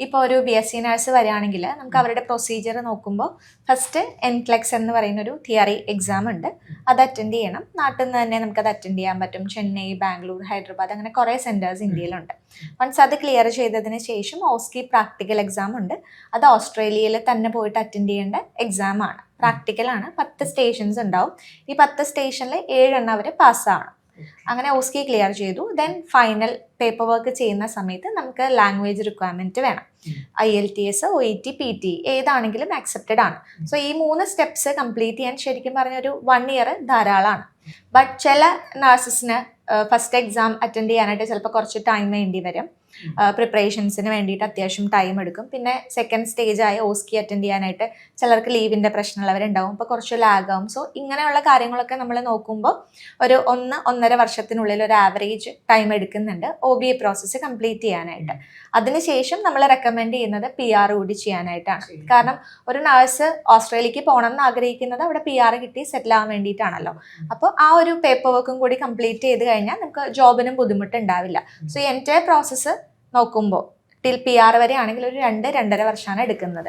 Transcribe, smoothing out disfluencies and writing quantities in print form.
ഇപ്പോൾ ഒരു BSc nurse വരികയാണെങ്കിൽ നമുക്ക് അവരുടെ പ്രൊസീജിയർ നോക്കുമ്പോൾ ഫസ്റ്റ് NCLEX എന്ന് പറയുന്ന ഒരു തിയറി എക്സാം ഉണ്ട്. അത് അറ്റൻഡ് ചെയ്യണം. നാട്ടിൽ നിന്ന് തന്നെ നമുക്കത് അറ്റൻഡ് ചെയ്യാൻ പറ്റും. ചെന്നൈ, ബാംഗ്ലൂർ, ഹൈദരാബാദ് അങ്ങനെ കുറേ സെൻറ്റേഴ്സ് ഇന്ത്യയിലുണ്ട്. വൺസ് അത് ക്ലിയർ ചെയ്തതിന് ശേഷം OSCE പ്രാക്ടിക്കൽ എക്സാം ഉണ്ട്. അത് ഓസ്ട്രേലിയയിൽ തന്നെ പോയിട്ട് അറ്റൻഡ് ചെയ്യേണ്ട എക്സാം ആണ്. പ്രാക്ടിക്കലാണ്. 10 സ്റ്റേഷൻസ് ഉണ്ടാവും. ഈ 10 സ്റ്റേഷനിൽ 7 എണ്ണം അവർ പാസ്സാണ്. അങ്ങനെ OSCE ക്ലിയർ ചെയ്തു. ദെൻ ഫൈനൽ പേപ്പർ വർക്ക് ചെയ്യുന്ന സമയത്ത് നമുക്ക് ലാംഗ്വേജ് റിക്വയർമെന്റ് വേണം. IELTS, OET, PT ഏതാണെങ്കിലും ആക്സെപ്റ്റഡ് ആണ്. സോ ഈ 3 സ്റ്റെപ്സ് കംപ്ലീറ്റ് ചെയ്യാൻ ശരിക്കും പറഞ്ഞ ഒരു 1 ഇയർ ധാരാളമാണ്. ബട്ട് ചില നഴ്സസിന് ഫസ്റ്റ് എക്സാം അറ്റൻഡ് ചെയ്യാനായിട്ട് ചിലപ്പോൾ കുറച്ച് ടൈം വേണ്ടി വരും. പ്രിപ്പറേഷൻസിന് വേണ്ടിയിട്ട് അത്യാവശ്യം ടൈം എടുക്കും. പിന്നെ സെക്കൻഡ് സ്റ്റേജ് ആയ OSCE അറ്റൻഡ് ചെയ്യാനായിട്ട് ചിലർക്ക് ലീവിൻ്റെ പ്രശ്നമുള്ളവരുണ്ടാവും. അപ്പോൾ കുറച്ച് ലാഗാവും. സോ ഇങ്ങനെയുള്ള കാര്യങ്ങളൊക്കെ നമ്മൾ നോക്കുമ്പോൾ ഒരു 1-1.5 വർഷത്തിനുള്ളിൽ ഒരു ആവറേജ് ടൈം എടുക്കുന്നുണ്ട് OBA പ്രോസസ്സ് കംപ്ലീറ്റ് ചെയ്യാനായിട്ട്. അതിനുശേഷം നമ്മൾ റെക്കമെൻഡ് ചെയ്യുന്നത് PR കൂടി ചെയ്യാനായിട്ടാണ്. കാരണം ഒരു നഴ്സ് ഓസ്ട്രേലിയക്ക് പോകണം എന്ന് ആഗ്രഹിക്കുന്നത് അവിടെ PR കിട്ടി സെറ്റിൽ ആവാൻ വേണ്ടിയിട്ടാണല്ലോ. അപ്പോൾ ആ ഒരു പേപ്പർ വർക്കും കൂടി കംപ്ലീറ്റ് ചെയ്ത് കഴിഞ്ഞാൽ നമുക്ക് ജോബിനും ബുദ്ധിമുട്ടുണ്ടാവില്ല. സോ ഈ എൻറ്റയർ പ്രോസസ്സ് നോക്കുമ്പോൾ ടിൽ PR വരെ ആണെങ്കിൽ ഒരു 2-2.5 വർഷമാണ് എടുക്കുന്നത്.